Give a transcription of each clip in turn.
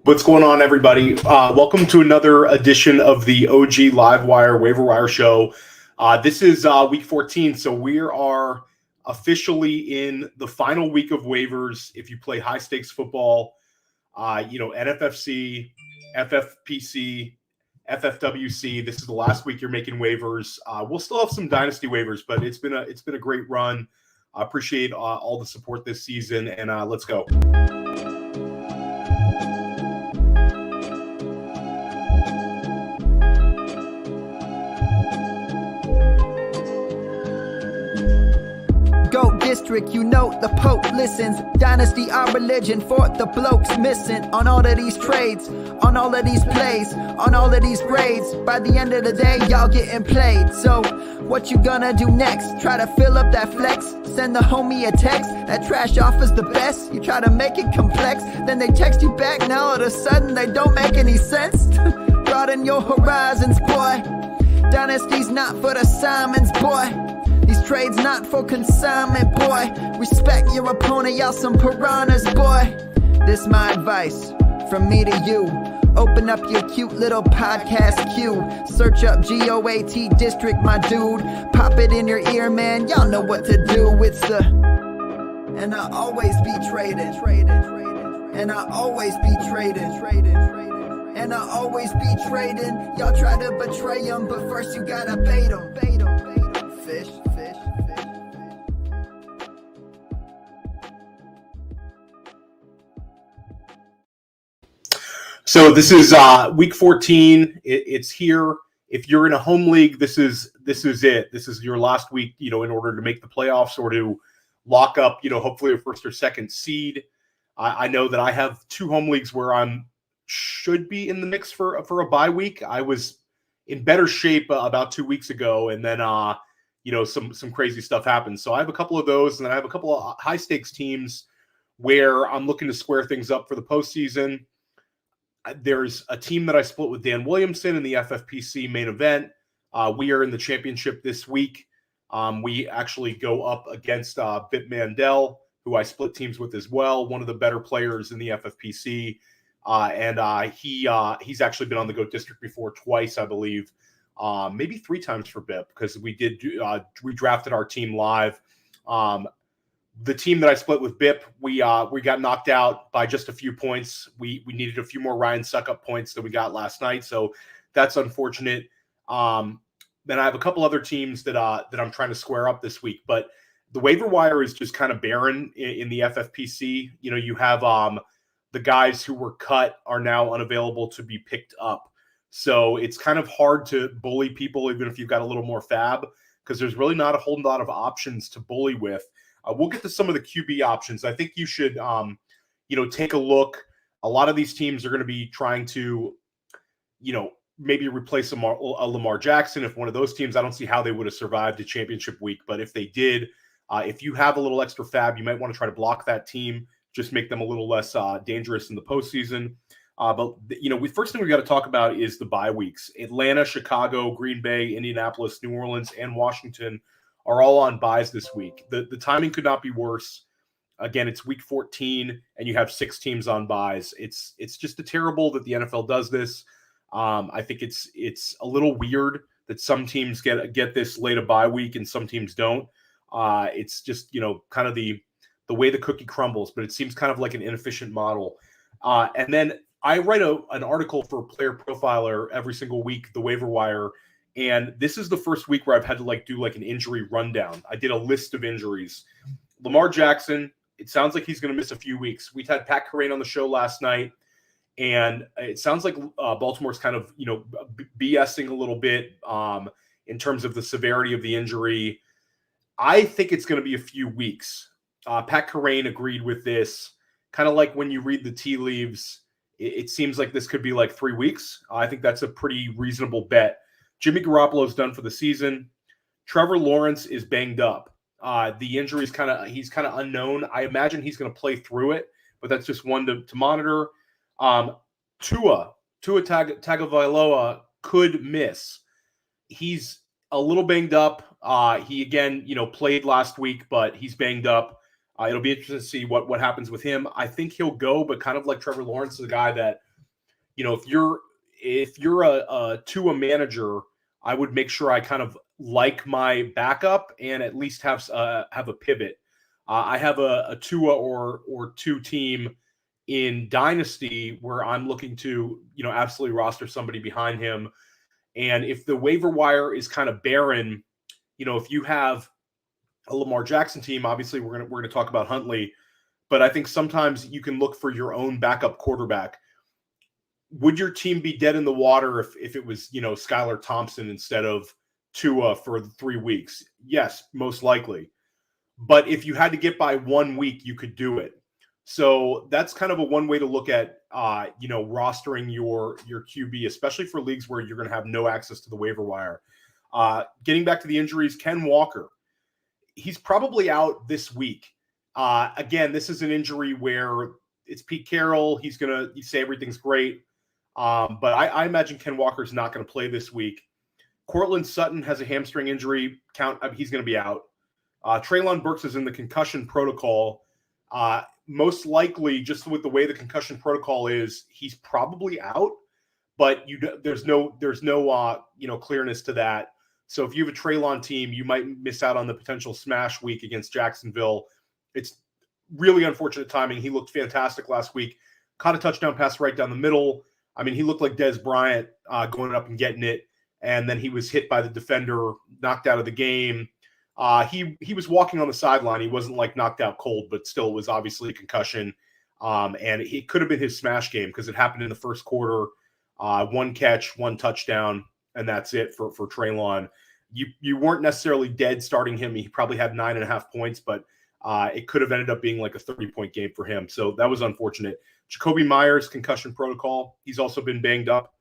What's going on, everybody? Welcome to another edition of the OG Live Wire Waiver Wire Show. This is week 14, so we are officially in the final week of waivers. If you play high stakes football, NFFC, FFPC, FFWC, this is the last week you're making waivers. We'll still have some dynasty waivers, but it's been a great run. I appreciate all the support this season, and let's go. Go district, you know the Pope listens. Dynasty, our religion, for the blokes missing. On all of these trades, on all of these plays, on all of these grades. By the end of the day, y'all getting played. So, what you gonna do next? Try to fill up that flex? Send the homie a text? That trash offer's the best? You try to make it complex, then they text you back. Now all of a sudden they don't make any sense. Broaden your horizons, boy. Dynasty's not for the Simons, boy. These trades not for consignment, boy. Respect your opponent, y'all some piranhas, boy. This my advice, from me to you. Open up your cute little podcast queue. Search up GOAT District, my dude. Pop it in your ear, man, y'all know what to do. It's the... And I'll always be traded. And I'll always be traded. And I'll always be trading. Y'all try to betray them, but first you gotta bait them. Fish. So this is week 14. It's here. If you're in a home league, this is it. This is your last week, in order to make the playoffs or to lock up, hopefully a first or second seed. I know that I have two home leagues where should be in the mix for a bye week. I was in better shape about 2 weeks ago, and then some crazy stuff happened. So I have a couple of those, and then I have a couple of high stakes teams where I'm looking to square things up for the postseason. There's a team that I split with Dan Williamson in the FFPC main event. We are in the championship this week. We actually go up against Bip Mandel, who I split teams with as well, one of the better players in the FFPC. He's actually been on the GOAT District before twice, I believe. Maybe 3 times for Bip, because we drafted our team live. The team that I split with Bip, we got knocked out by just a few points. We needed a few more Ryan Suckup points than we got last night, so that's unfortunate. Then I have a couple other teams that I'm trying to square up this week, but the waiver wire is just kind of barren in the FFPC. You have the guys who were cut are now unavailable to be picked up. So it's kind of hard to bully people, even if you've got a little more fab, because there's really not a whole lot of options to bully with. We'll get to some of the QB options. I think you should, take a look. A lot of these teams are going to be trying to, maybe replace a Lamar Jackson. If one of those teams, I don't see how they would have survived a championship week. But if they did, if you have a little extra fab, you might want to try to block that team, just make them a little less dangerous in the postseason. But first thing we got to talk about is the bye weeks. Atlanta, Chicago, Green Bay, Indianapolis, New Orleans, and Washington are all on buys this week. The timing could not be worse. Again, it's week 14, and you have 6 teams on buys. It's just terrible that the NFL does this. I think it's a little weird that some teams get this late a bye week and some teams don't. It's just kind of the way the cookie crumbles, but it seems kind of like an inefficient model. And then I write an article for Player Profiler every single week, the Waiver Wire, and this is the first week where I've had to do an injury rundown. I did a list of injuries. Lamar Jackson, it sounds like he's going to miss a few weeks. We had Pat Kerrane on the show last night, and it sounds like Baltimore's kind of BSing a little bit in terms of the severity of the injury. I think it's going to be a few weeks. Pat Kerrane agreed with this. Kind of like when you read the tea leaves, it seems like this could be 3 weeks. I think that's a pretty reasonable bet. Jimmy Garoppolo's done for the season. Trevor Lawrence is banged up. The injury is he's kind of unknown. I imagine he's going to play through it, but that's just one to monitor. Tua Tagovailoa could miss. He's a little banged up. He again, played last week, but he's banged up. It'll be interesting to see what happens with him. I think he'll go, but kind of like Trevor Lawrence is a guy that if you're a Tua manager, I would make sure I kind of like my backup and at least have a pivot. I have a Tua or two team in Dynasty where I'm looking to, absolutely roster somebody behind him. And if the waiver wire is kind of barren, if you have a Lamar Jackson team, obviously we're gonna talk about Huntley, but I think sometimes you can look for your own backup quarterback. Would your team be dead in the water if it was, Skylar Thompson instead of Tua for 3 weeks? Yes, most likely. But if you had to get by 1 week, you could do it. So that's kind of a one way to look at, rostering your QB, especially for leagues where you're going to have no access to the waiver wire. Getting back to the injuries, Ken Walker, he's probably out this week. Again, this is an injury where it's Pete Carroll. He's going to say everything's great. But I imagine Ken Walker's not going to play this week. Cortland Sutton has a hamstring injury. He's going to be out. Treylon Burks is in the concussion protocol. Most likely, just with the way the concussion protocol is, he's probably out. But there's no clearness to that. So if you have a Treylon team, you might miss out on the potential smash week against Jacksonville. It's really unfortunate timing. He looked fantastic last week. Caught a touchdown pass right down the middle. I mean, he looked like Dez Bryant going up and getting it. And then he was hit by the defender, knocked out of the game. He was walking on the sideline. He wasn't like knocked out cold, but still it was obviously a concussion. And it could have been his smash game because it happened in the first quarter. 1 catch, 1 touchdown, and that's it for Treylon. You weren't necessarily dead starting him. He probably had 9.5 points, but it could have ended up being like a 30-point game for him. So that was unfortunate. Jacoby Myers, concussion protocol. He's also been banged up.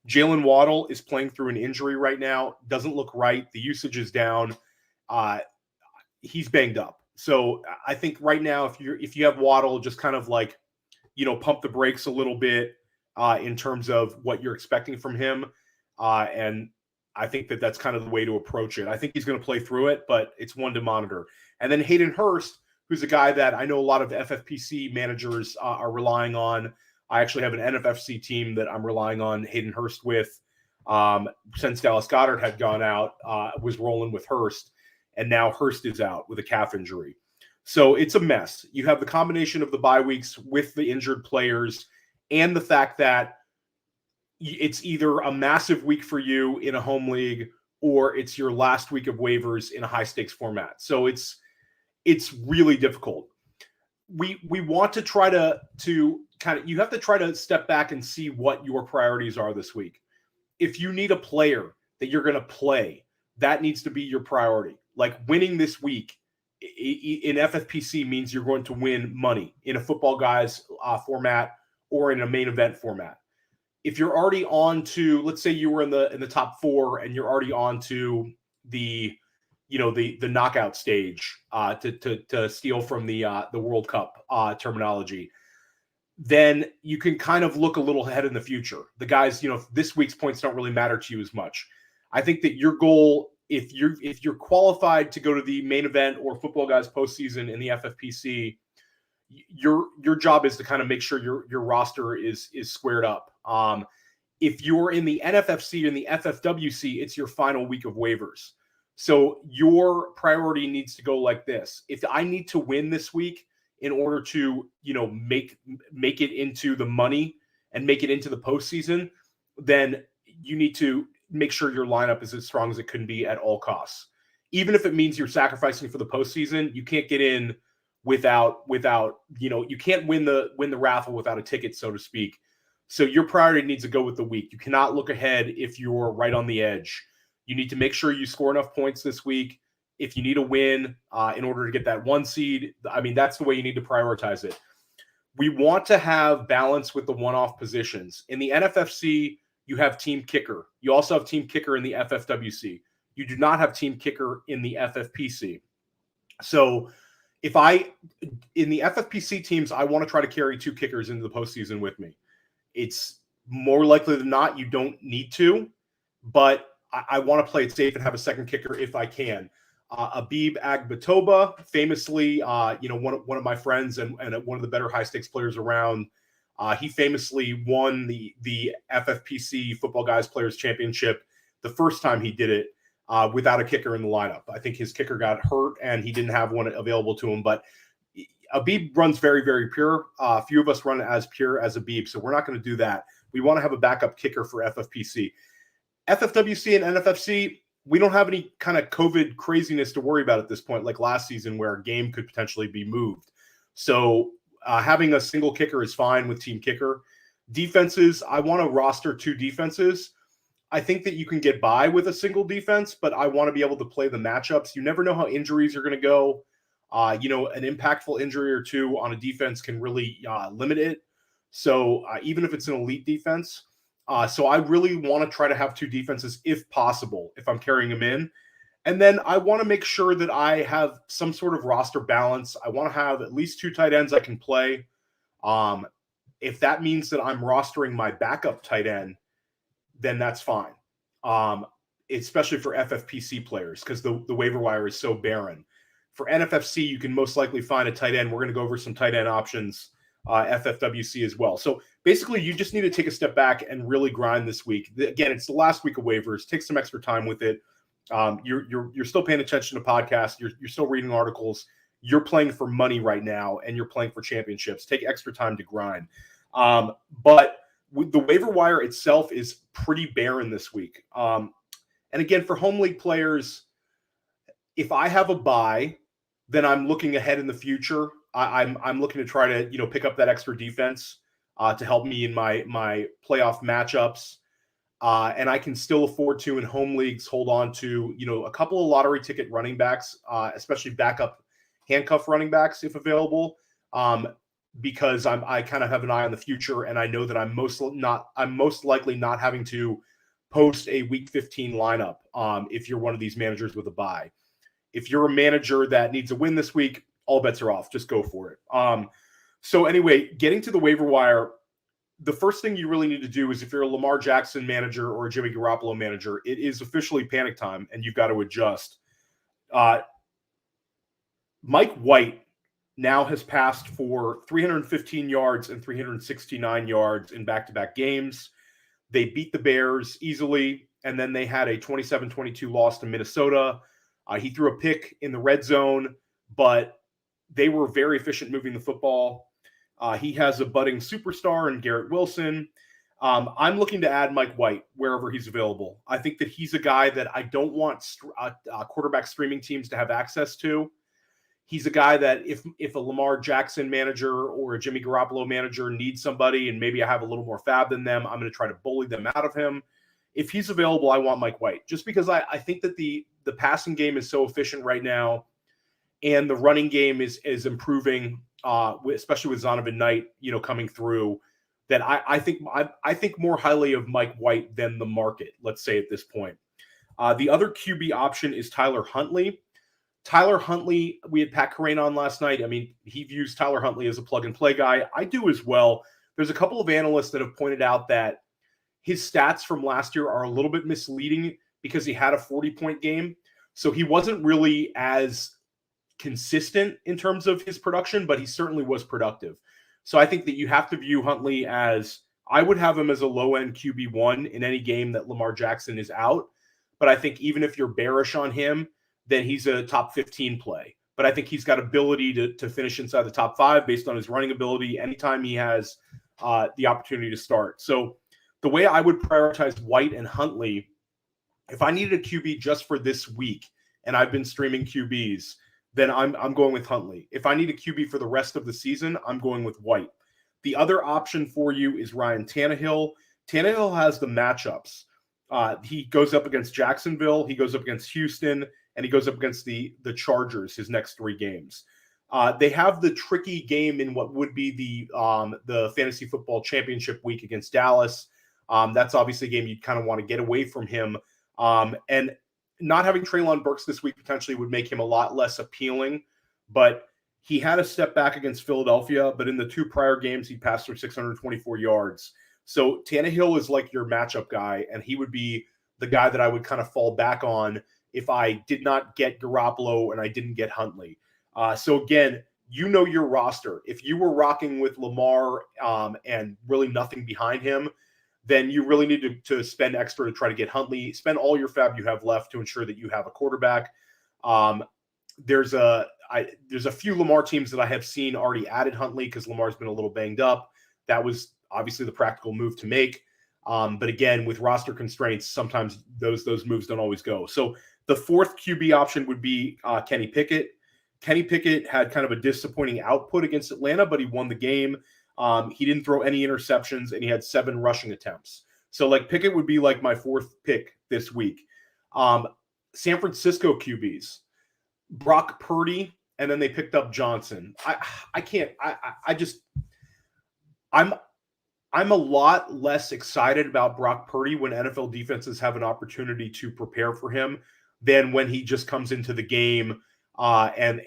Jalen Waddle is playing through an injury right now. Doesn't look right. The usage is down. He's banged up. So I think right now, if you have Waddle, just kind of like, pump the brakes a little bit in terms of what you're expecting from him. And I think that's kind of the way to approach it. I think he's going to play through it, but it's one to monitor. And then Hayden Hurst, who's a guy that I know a lot of FFPC managers are relying on. I actually have an NFFC team that I'm relying on Hayden Hurst with. Since Dallas Goedert had gone out, was rolling with Hurst, and now Hurst is out with a calf injury. So it's a mess. You have the combination of the bye weeks with the injured players and the fact that it's either a massive week for you in a home league or it's your last week of waivers in a high-stakes format. So it's really difficult. We want to try to kind of, you have to try to step back and see what your priorities are this week. If you need a player that you're going to play, that needs to be your priority. Like winning this week in FFPC means you're going to win money in a Football Guys format or in a main event format. If you're already on to, let's say you were in the top 4 and you're already on to the knockout stage to steal from the World Cup terminology, then you can kind of look a little ahead in the future. The guys, this week's points don't really matter to you as much. I think that your goal, if you're qualified to go to the main event or Football Guys postseason in the FFPC, your job is to kind of make sure your roster is squared up. If you're in the NFFC and the FFWC, it's your final week of waivers. So your priority needs to go like this. If I need to win this week in order to, make it into the money and make it into the postseason, then you need to make sure your lineup is as strong as it can be at all costs. Even if it means you're sacrificing for the postseason, you can't get in without, you can't win the raffle without a ticket, so to speak. So your priority needs to go with the week. You cannot look ahead if you're right on the edge. You need to make sure you score enough points this week. If you need a win in order to get that 1 seed, that's the way you need to prioritize it. We want to have balance with the one-off positions. In the NFFC, you have team kicker. You also have team kicker in the FFWC. You do not have team kicker in the FFPC. So in the FFPC teams, I want to try to carry 2 kickers into the postseason with me. It's more likely than not you don't need to, but I want to play it safe and have a second kicker if I can. Abib Agbatoba, famously, one of my friends and one of the better high stakes players around. He famously won the FFPC Football Guys Players Championship the first time he did it without a kicker in the lineup. I think his kicker got hurt and he didn't have one available to him. But Abib runs very, very pure. Few of us run as pure as Abib, so we're not going to do that. We want to have a backup kicker for FFPC. FFWC and NFFC, we don't have any kind of COVID craziness to worry about at this point, like last season where a game could potentially be moved. So having a single kicker is fine with team kicker. Defenses, I want to roster 2 defenses. I think that you can get by with a single defense, but I want to be able to play the matchups. You never know how injuries are going to go. An impactful injury or 2 on a defense can really limit it. So even if it's an elite defense, so I really want to try to have 2 defenses if possible, if I'm carrying them in. And then I want to make sure that I have some sort of roster balance. I want to have at least 2 tight ends I can play. If that means that I'm rostering my backup tight end, then that's fine. Especially for FFPC players, because the waiver wire is so barren. For NFFC, you can most likely find a tight end. We're going to go over some tight end options, FFWC as well. So basically, you just need to take a step back and really grind this week. Again, it's the last week of waivers. Take some extra time with it. You're still paying attention to podcasts. You're still reading articles. You're playing for money right now, and you're playing for championships. Take extra time to grind. But the waiver wire itself is pretty barren this week. And again, for home league players, if I have a bye, then I'm looking ahead in the future. I'm looking to try to pick up that extra defense to help me in my playoff matchups. And I can still afford to, in home leagues, hold on to, a couple of lottery ticket running backs, especially backup handcuff running backs if available, because I kind of have an eye on the future, and I know that I'm most likely not having to post a week 15 lineup if you're one of these managers with a bye. If you're a manager that needs a win this week, all bets are off. Just go for it. So anyway, getting to the waiver wire, the first thing you really need to do is if you're a Lamar Jackson manager or a Jimmy Garoppolo manager, it is officially panic time, and you've got to adjust. Mike White now has passed for 315 yards and 369 yards in back-to-back games. They beat the Bears easily, and then they had a 27-22 loss to Minnesota. He threw a pick in the red zone, but they were very efficient moving the football. He has a budding superstar in Garrett Wilson. I'm looking to add Mike White wherever he's available. I think that he's a guy that I don't want quarterback streaming teams to have access to. He's a guy that if a Lamar Jackson manager or a Jimmy Garoppolo manager needs somebody and maybe I have a little more fab than them, I'm going to try to bully them out of him. If he's available, I want Mike White, just because I think that the passing game is so efficient right now, and the running game is improving, especially with Zonovan Knight, coming through, that I think more highly of Mike White than the market, let's say at this point. The other QB option is Tyler Huntley. Tyler Huntley, we had Pat Carrane on last night. I mean, he views Tyler Huntley as a plug-and-play guy. I do as well. There's a couple of analysts that have pointed out that his stats from last year are a little bit misleading because he had a 40-point game. So he wasn't really as consistent in terms of his production, but he certainly was productive. So I think that you have to view Huntley as, I would have him as a low-end QB1 in any game that Lamar Jackson is out. But I think even if you're bearish on him, then he's a top 15 play. But I think he's got ability to finish inside the top 5 based on his running ability anytime he has the opportunity to start. So the way I would prioritize White and Huntley, if I needed a QB just for this week and I've been streaming QBs, then I'm going with Huntley. If I need a QB for the rest of the season, I'm going with White. The other option for you is Ryan Tannehill. Tannehill has the matchups. He goes up against Jacksonville, he goes up against Houston, and he goes up against the Chargers his next 3 games. They have the tricky game in what would be the fantasy football championship week against Dallas. That's obviously a game you'd kind of want to get away from him. And not having Treylon Burks this week potentially would make him a lot less appealing. But he had a step back against Philadelphia, but in the 2 prior games, he passed for 624 yards. So Tannehill is like your matchup guy, and he would be the guy that I would kind of fall back on if I did not get Garoppolo and I didn't get Huntley. So again, you know your roster. If you were rocking with Lamar and really nothing behind him, then you really need to spend extra to try to get Huntley. Spend all your fab you have left to ensure that you have a quarterback. There's a few Lamar teams that I have seen already added Huntley because Lamar's been a little banged up. That was obviously the practical move to make. But again, with roster constraints, sometimes those moves don't always go. So the fourth QB option would be Kenny Pickett. Kenny Pickett had kind of a disappointing output against Atlanta, but he won the game. He didn't throw any interceptions, and he had 7 rushing attempts. So, like, Pickett would be like my fourth pick this week. San Francisco QBs, Brock Purdy, and then they picked up Johnson. I'm a lot less excited about Brock Purdy when NFL defenses have an opportunity to prepare for him than when he just comes into the game. I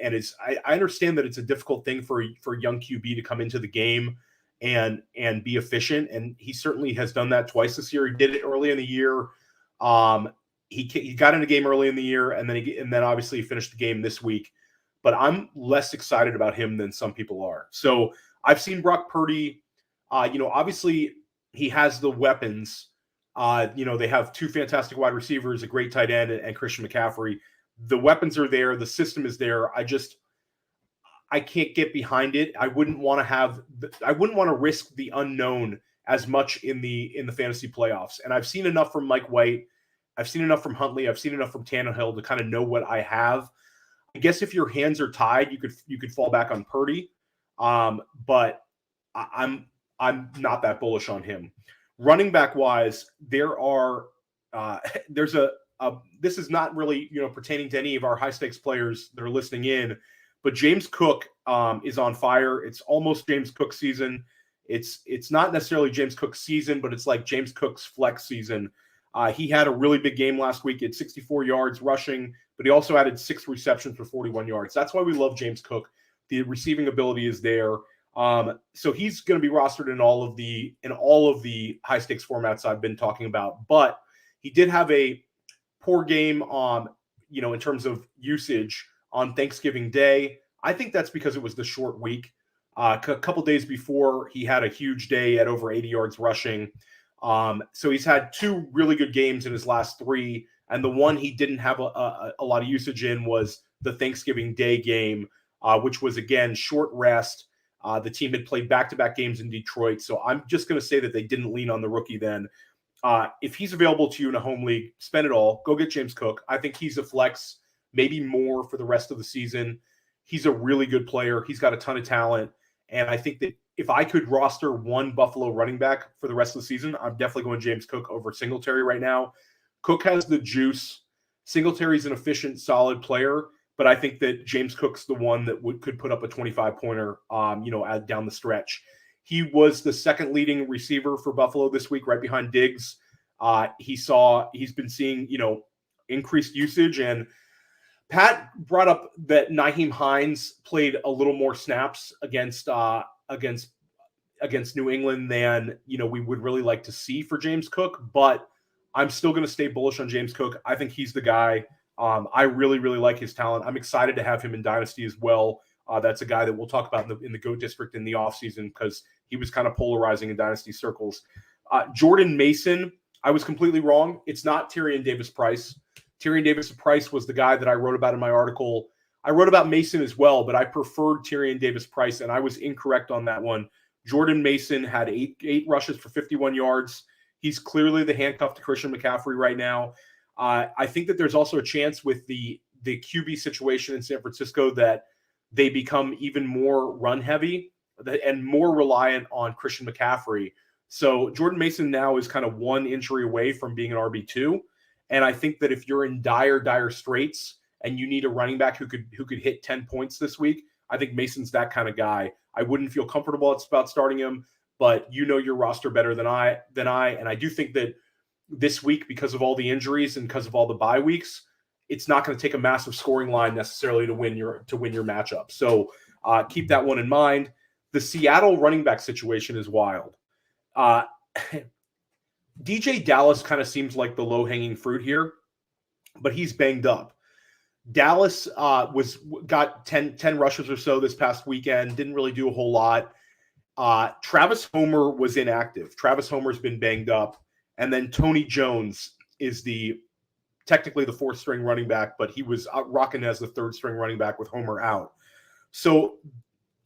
understand that it's a difficult thing for a young QB to come into the game and be efficient, and he certainly has done that twice this year. He did it early in the year. He got in the game early in the year, and then obviously he finished the game this week. But I'm less excited about him than some people are. So I've seen Brock Purdy. Obviously he has the weapons. They have 2 fantastic wide receivers, a great tight end, and Christian McCaffrey. The weapons are there. The system is there. I can't get behind it. I wouldn't want to risk the unknown as much in the fantasy playoffs. And I've seen enough from Mike White. I've seen enough from Huntley. I've seen enough from Tannehill to kind of know what I have. I guess if your hands are tied, you could fall back on Purdy. But I'm not that bullish on him. Running back wise, there's this is not really pertaining to any of our high stakes players that are listening in, but James Cook is on fire. It's almost James Cook season. It's not necessarily James Cook's season, but it's like James Cook's flex season. He had a really big game last week at 64 yards rushing, but he also added 6 receptions for 41 yards. That's why we love James Cook. The receiving ability is there. So he's going to be rostered in all of the high stakes formats I've been talking about, but he did have a poor game in terms of usage on Thanksgiving Day. I think that's because it was the short week. A couple days before, he had a huge day at over 80 yards rushing. So he's had 2 really good games in his last 3, and the one he didn't have a lot of usage in was the Thanksgiving Day game, which was, again, short rest. The team had played back-to-back games in Detroit, so I'm just going to say that they didn't lean on the rookie then. If he's available to you in a home league, spend it all. Go get James Cook. I think he's a flex, maybe more for the rest of the season. He's a really good player. He's got a ton of talent, and I think that if I could roster one Buffalo running back for the rest of the season, I'm definitely going James Cook over Singletary right now. Cook has the juice. Singletary's an efficient, solid player, but I think that James Cook's the one that could put up a 25-pointer, down the stretch. He was the second leading receiver for Buffalo this week, right behind Diggs. He's been seeing, increased usage, and Pat brought up that Nyheim Hines played a little more snaps against New England than we would really like to see for James Cook, but I'm still going to stay bullish on James Cook. I think he's the guy. I really, really like his talent. I'm excited to have him in Dynasty as well. That's a guy that we'll talk about in the GOAT District in the offseason because he was kind of polarizing in Dynasty circles. Jordan Mason, I was completely wrong. It's not Tyrion Davis-Price. Tyrion Davis-Price was the guy that I wrote about in my article. I wrote about Mason as well, but I preferred Tyrion Davis-Price, and I was incorrect on that one. Jordan Mason had eight rushes for 51 yards. He's clearly the handcuff to Christian McCaffrey right now. I think that there's also a chance with the QB situation in San Francisco that they become even more run heavy and more reliant on Christian McCaffrey. So Jordan Mason now is kind of one injury away from being an RB2. And I think that if you're in dire straits and you need a running back who could hit 10 points this week, I think Mason's that kind of guy. I wouldn't feel comfortable about starting him, but your roster better than I. And I do think that this week, because of all the injuries and because of all the bye weeks, it's not going to take a massive scoring line necessarily to win your matchup. So keep that one in mind. The Seattle running back situation is wild. DJ Dallas kind of seems like the low-hanging fruit here, but he's banged up. Dallas got 10 rushes or so this past weekend. Didn't really do a whole lot. Travis Homer was inactive. Travis Homer's been banged up. And then Tony Jones is technically the fourth string running back, but he was rocking as the third string running back with Homer out. So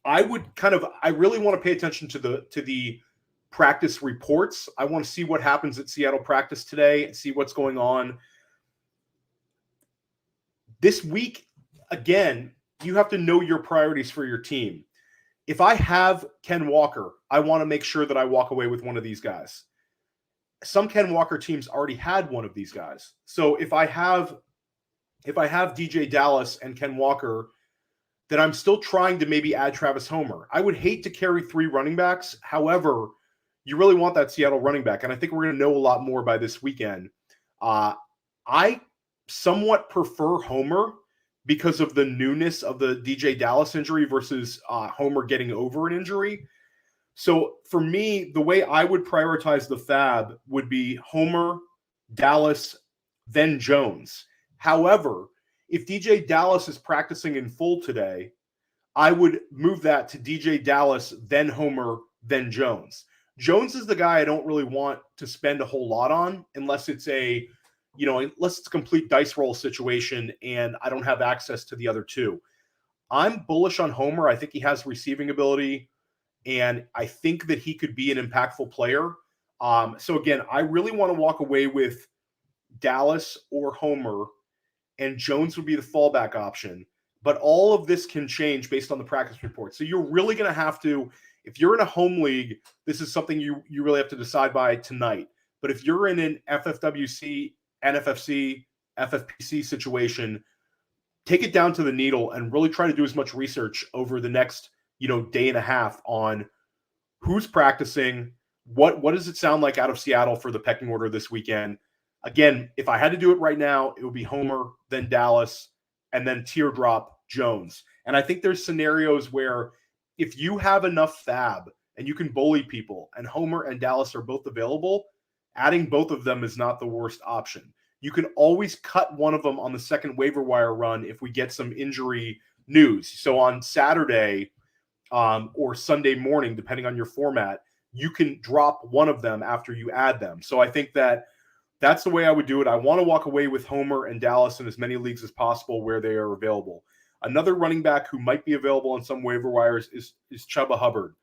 I really want to pay attention to the practice reports. I want to see what happens at Seattle practice today and see what's going on. This week, again, you have to know your priorities for your team. If I have Ken Walker, I want to make sure that I walk away with one of these guys. Some Ken Walker teams already had one of these guys. So if I have DJ Dallas and Ken Walker, then I'm still trying to maybe add Travis Homer. I would hate to carry 3 running backs. However, you really want that Seattle running back. And I think we're going to know a lot more by this weekend. I somewhat prefer Homer because of the newness of the DJ Dallas injury versus Homer getting over an injury. So for me, the way I would prioritize the fab would be Homer, Dallas, then Jones. However, if DJ Dallas is practicing in full today, I would move that to DJ Dallas, then Homer, then Jones. Jones is the guy I don't really want to spend a whole lot on unless it's a complete dice roll situation and I don't have access to the other two. I'm bullish on Homer. I think he has receiving ability, and I think that he could be an impactful player. So again, I really want to walk away with Dallas or Homer, and Jones would be the fallback option. But all of this can change based on the practice report. So you're really going to have to, if you're in a home league, this is something you really have to decide by tonight. But if you're in an FFWC, NFFC, FFPC situation, take it down to the needle and really try to do as much research over the next, day and a half on who's practicing, what does it sound like out of Seattle for the pecking order this weekend. Again, if I had to do it right now, it would be Homer, then Dallas, and then teardrop Jones. And I think there's scenarios where if you have enough fab and you can bully people and Homer and Dallas are both available, adding both of them is not the worst option. You can always cut one of them on the second waiver wire run if we get some injury news. So on Saturday or Sunday morning, depending on your format, you can drop one of them after you add them. So I think that's the way I would do it. I want to walk away with Homer and Dallas in as many leagues as possible where they are available. Another running back who might be available on some waiver wires is Chuba Hubbard.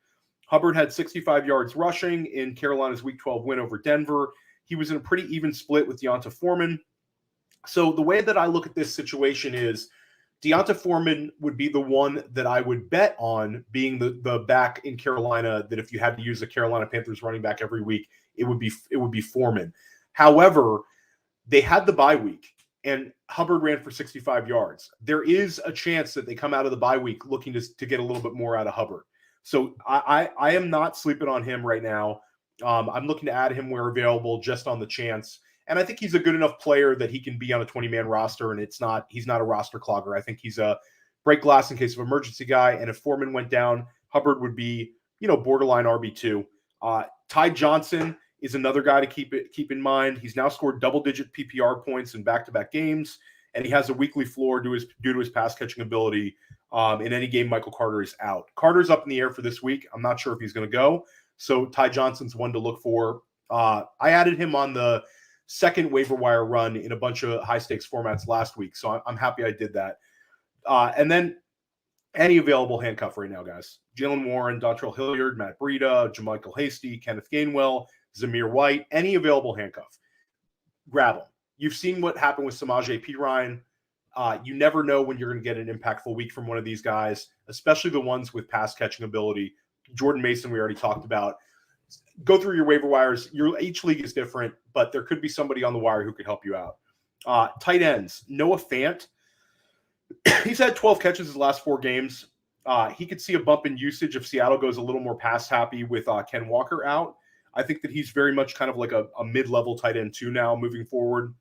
Hubbard had 65 yards rushing in Carolina's Week 12 win over Denver. He was in a pretty even split with Deonta Foreman. So the way that I look at this situation is Deonta Foreman would be the one that I would bet on being the back in Carolina, that if you had to use a Carolina Panthers running back every week, it would be Foreman. However, they had the bye week, and Hubbard ran for 65 yards. There is a chance that they come out of the bye week looking to get a little bit more out of Hubbard. So I am not sleeping on him right now. I'm looking to add him where available just on the chance. And I think he's a good enough player that he can be on a 20-man roster, and he's not a roster clogger. I think he's a break glass in case of emergency guy. And if Foreman went down, Hubbard would be, borderline RB2. Ty Johnson is another guy to keep in mind. He's now scored double-digit PPR points in back-to-back games, and he has a weekly floor due to his pass-catching ability in any game Michael Carter is out. Carter's up in the air for this week. I'm not sure if he's going to go, so Ty Johnson's one to look for. I added him on the second waiver wire run in a bunch of high-stakes formats last week, so I'm happy I did that. And then any available handcuff right now, guys. Jalen Warren, Dontrell Hilliard, Matt Breida, JaMychal Hasty, Kenneth Gainwell, Zamir White, any available handcuff. Grab them. You've seen what happened with Samaje Perine. You never know when you're going to get an impactful week from one of these guys, especially the ones with pass-catching ability. Jordan Mason, we already talked about. Go through your waiver wires. Each league is different, but there could be somebody on the wire who could help you out. Tight ends. Noah Fant. He's had 12 catches his last 4 games. He could see a bump in usage if Seattle goes a little more pass-happy with Ken Walker out. I think that he's very much kind of like a mid-level tight end too now moving forward.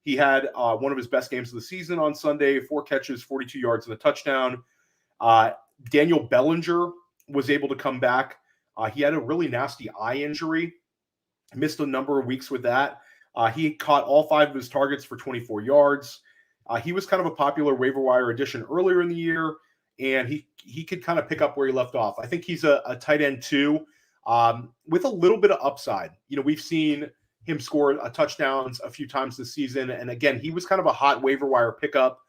He had one of his best games of the season on Sunday, 4 catches, 42 yards, and a touchdown. Daniel Bellinger was able to come back. He had a really nasty eye injury, missed a number of weeks with that. He caught all 5 of his targets for 24 yards. He was kind of a popular waiver wire addition earlier in the year, and he could kind of pick up where he left off. I think he's a tight end too, with a little bit of upside. We've seen him score touchdowns a few times this season, and again, he was kind of a hot waiver wire pickup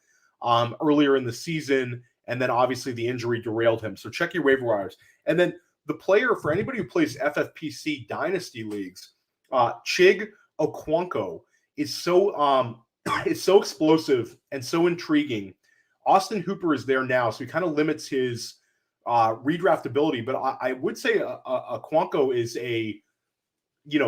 earlier in the season, and then obviously the injury derailed him. So check your waiver wires. And then the player, for anybody who plays FFPC Dynasty Leagues, Chig Okonkwo is so explosive and so intriguing. Austin Hooper is there now, so he kind of limits his redraft ability. But I would say Okonkwo is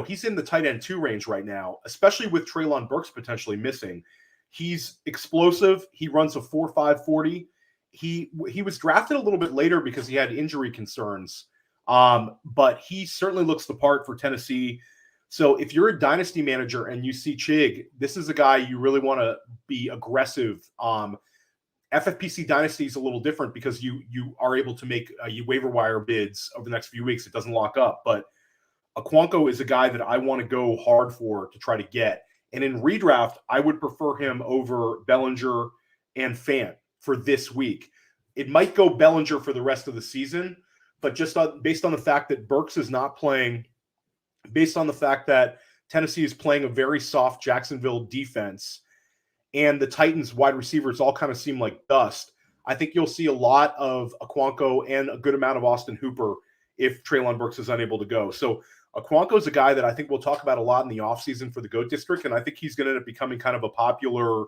he's in the tight end 2 range right now, especially with Treylon Burks potentially missing. He's explosive. He runs a 4.5 40. He was drafted a little bit later because he had injury concerns, but he certainly looks the part for Tennessee. So if you're a dynasty manager and you see Chig, this is a guy you really want to be aggressive. FFPC Dynasty is a little different because you are able to make you waiver wire bids over the next few weeks. It doesn't lock up, but Okonkwo is a guy that I want to go hard for to try to get. And in redraft, I would prefer him over Bellinger and Fant for this week. It might go Bellinger for the rest of the season, but just based on the fact that Burks is not playing, based on the fact that Tennessee is playing a very soft Jacksonville defense, and the Titans wide receivers all kind of seem like dust, I think you'll see a lot of Okonkwo and a good amount of Austin Hooper if Treylon Burks is unable to go. So Okonkwo is a guy that I think we'll talk about a lot in the offseason for the GOAT District, and I think he's going to end up becoming kind of a popular,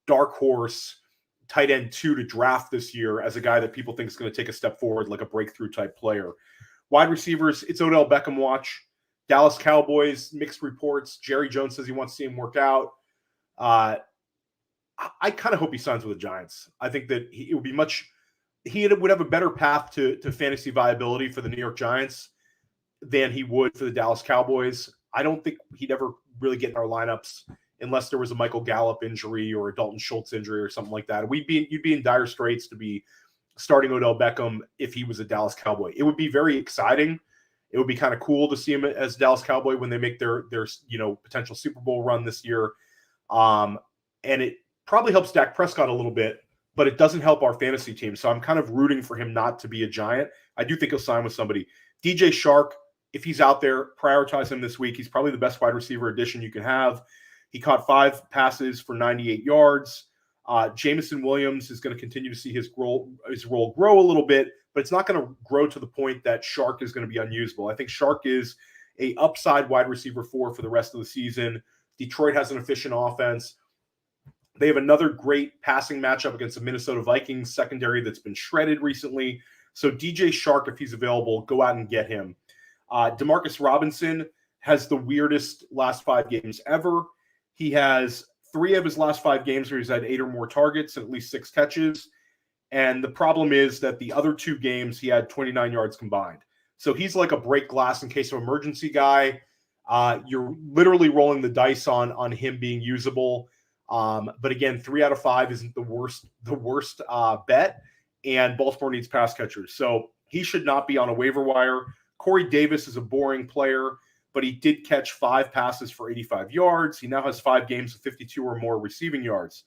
dark horse tight end 2 to draft this year as a guy that people think is going to take a step forward, like a breakthrough type player. Wide receivers, it's Odell Beckham watch. Dallas Cowboys, mixed reports. Jerry Jones says he wants to see him work out. I kind of hope he signs with the Giants. I think that he would have a better path to fantasy viability for the New York Giants than he would for the Dallas Cowboys. I don't think he'd ever really get in our lineups unless there was a Michael Gallup injury or a Dalton Schultz injury or something like that. You'd be in dire straits to be starting Odell Beckham if he was a Dallas Cowboy. It would be very exciting. It would be kind of cool to see him as Dallas Cowboy when they make their potential Super Bowl run this year. And it probably helps Dak Prescott a little bit, but it doesn't help our fantasy team. So I'm kind of rooting for him not to be a Giant. I do think he'll sign with somebody. DJ Shark, if he's out there, prioritize him this week. He's probably the best wide receiver addition you can have. He caught 5 passes for 98 yards. Jameson Williams is going to continue to see his role grow a little bit, but it's not going to grow to the point that Shark is going to be unusable. I think Shark is a upside wide receiver 4 for the rest of the season. Detroit has an efficient offense. They have another great passing matchup against the Minnesota Vikings secondary that's been shredded recently. So DJ Shark, if he's available, go out and get him. Demarcus Robinson has the weirdest last 5 games ever. He has 3 of his last 5 games where he's had 8 or more targets and at least 6 catches. And the problem is that the other 2 games, he had 29 yards combined. So he's like a break glass in case of emergency guy. You're literally rolling the dice on him being usable. But again, 3 out of 5 isn't the worst bet. And Baltimore needs pass catchers. So he should not be on a waiver wire. Corey Davis is a boring player, but he did catch 5 passes for 85 yards. He now has 5 games of 52 or more receiving yards.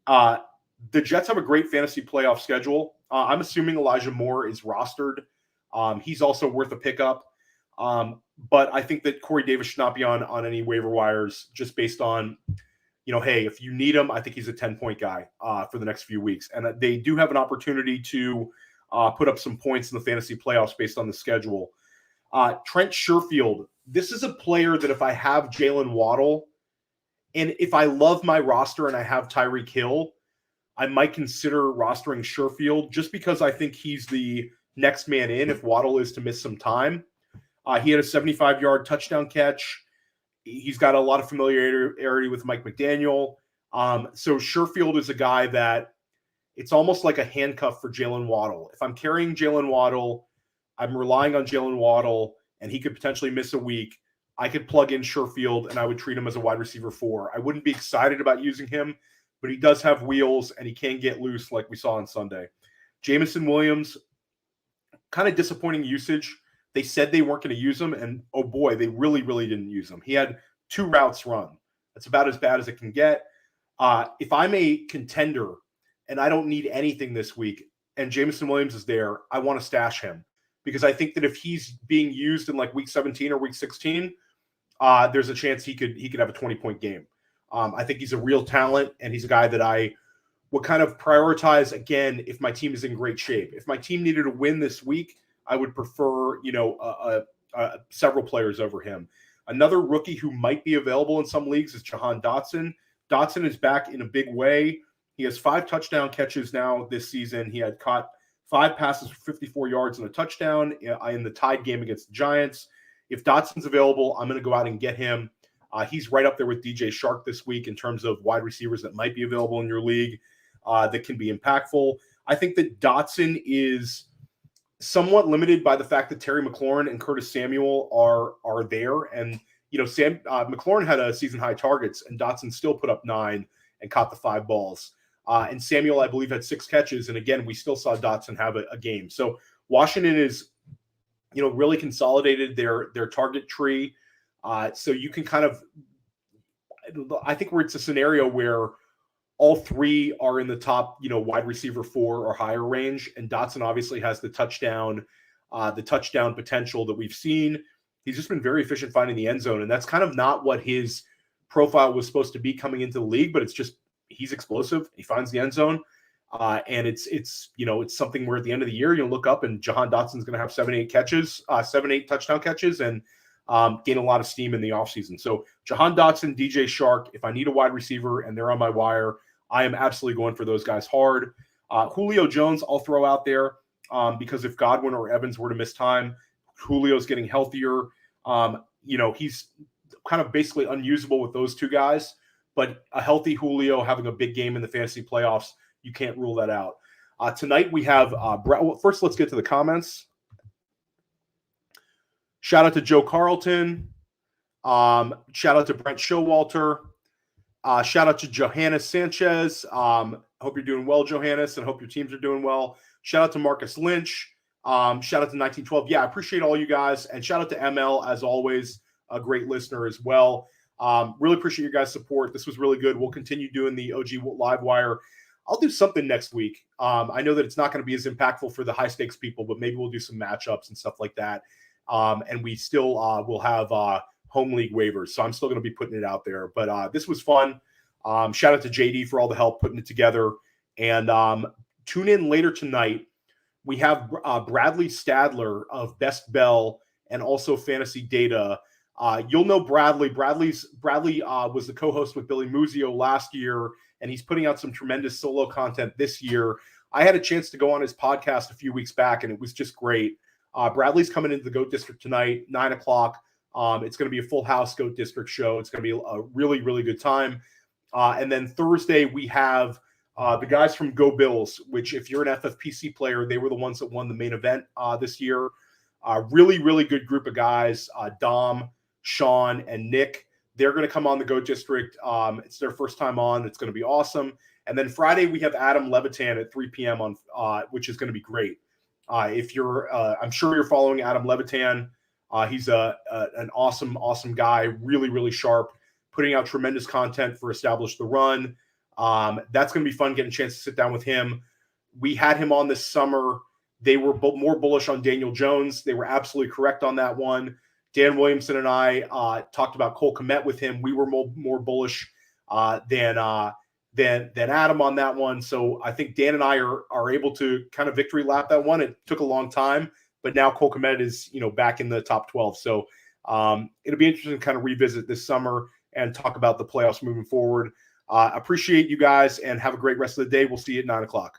The Jets have a great fantasy playoff schedule. I'm assuming Elijah Moore is rostered. He's also worth a pickup. But I think that Corey Davis should not be on any waiver wires just based on, hey, if you need him, I think he's a 10-point guy for the next few weeks. And they do have an opportunity to put up some points in the fantasy playoffs based on the schedule. Trent Sherfield, this is a player that if I have Jalen Waddle, and if I love my roster and I have Tyreek Hill, I might consider rostering Sherfield just because I think he's the next man in if Waddle is to miss some time. He had a 75-yard touchdown catch. He's got a lot of familiarity with Mike McDaniel. So Sherfield is a guy that it's almost like a handcuff for Jalen Waddle. If I'm carrying Jalen Waddle, I'm relying on Jalen Waddle, and he could potentially miss a week. I could plug in Sherfield, and I would treat him as a wide receiver 4. I wouldn't be excited about using him, but he does have wheels, and he can get loose like we saw on Sunday. Jameson Williams, kind of disappointing usage. They said they weren't going to use him, and oh boy, they really, really didn't use him. He had 2 routes run. That's about as bad as it can get. If I'm a contender and I don't need anything this week and Jameson Williams is there, I want to stash him because I think that if he's being used in like week 17 or week 16, there's a chance he could have a 20-point game. I think he's a real talent, and he's a guy that I would kind of prioritize again if my team is in great shape. If my team needed a win this week, I would prefer several players over him. Another rookie who might be available in some leagues is Jahan Dotson. Dotson is back in a big way. He has 5 touchdown catches now this season. He had caught 5 passes for 54 yards and a touchdown in the tied game against the Giants. If Dotson's available, I'm going to go out and get him. He's right up there with DJ Shark this week in terms of wide receivers that might be available in your league that can be impactful. I think that Dotson is somewhat limited by the fact that Terry McLaurin and Curtis Samuel are there. And, McLaurin had a season-high targets, and Dotson still put up 9 and caught the 5 balls. And Samuel, I believe, had 6 catches. And, again, we still saw Dotson have a game. So Washington is, really consolidated their target tree. So you can kind of – I think where it's a scenario where all 3 are in the top, wide receiver 4 or higher range. And Dotson obviously has the touchdown potential that we've seen. He's just been very efficient finding the end zone. And that's kind of not what his profile was supposed to be coming into the league, but it's just he's explosive. He finds the end zone. And it's something where at the end of the year, you'll look up and Jahan Dotson's going to have 7-8 touchdown catches and gain a lot of steam in the offseason. So Jahan Dotson, DJ Shark, if I need a wide receiver and they're on my wire, I am absolutely going for those guys hard. Julio Jones, I'll throw out there because if Godwin or Evans were to miss time, Julio's getting healthier. He's kind of basically unusable with those 2 guys, but a healthy Julio having a big game in the fantasy playoffs, you can't rule that out. Tonight we have first let's get to the comments. Shout out to Joe Carlton. Shout out to Brent Showalter. Shout out to Johannes Sanchez. Hope you're doing well, Johannes, and hope your teams are doing well. Shout out to Marcus Lynch. Shout out to 1912. Yeah, I appreciate all you guys. And shout out to ML, as always, a great listener as well. Really appreciate your guys' support. This was really good. We'll continue doing the OG Live Wire. I'll do something next week. I know that it's not going to be as impactful for the high-stakes people, but maybe we'll do some matchups and stuff like that. And we still will have home league waivers. So I'm still going to be putting it out there. But this was fun. Shout out to JD for all the help putting it together. And tune in later tonight. We have Bradley Stadler of Best Bell and also Fantasy Data. You'll know Bradley. Bradley was the co-host with Billy Muzio last year, and he's putting out some tremendous solo content this year. I had a chance to go on his podcast a few weeks back, and it was just great. Bradley's coming into the GOAT District tonight, 9 o'clock. It's going to be a full house GOAT District show. It's going to be a really, really good time. And then Thursday, we have the guys from Go Bills, which if you're an FFPC player, they were the ones that won the main event this year. Really, really good group of guys, Dom, Sean, and Nick. They're going to come on the GOAT District. It's their first time on. It's going to be awesome. And then Friday, we have Adam Levitan at 3 p.m. on, which is going to be great. If you're, I'm sure you're following Adam Levitan. He's an awesome guy, really, really sharp, putting out tremendous content for Establish the Run. That's going to be fun getting a chance to sit down with him. We had him on this summer. They were more bullish on Daniel Jones. They were absolutely correct on that one. Dan Williamson and I talked about Cole Kmet with him. We were more bullish than Adam on that one. So I think Dan and I are able to kind of victory lap that one. It took a long time, but now Cole Kmet is back in the top 12. So it'll be interesting to kind of revisit this summer and talk about the playoffs moving forward. Appreciate you guys and have a great rest of the day. We'll see you at 9 o'clock.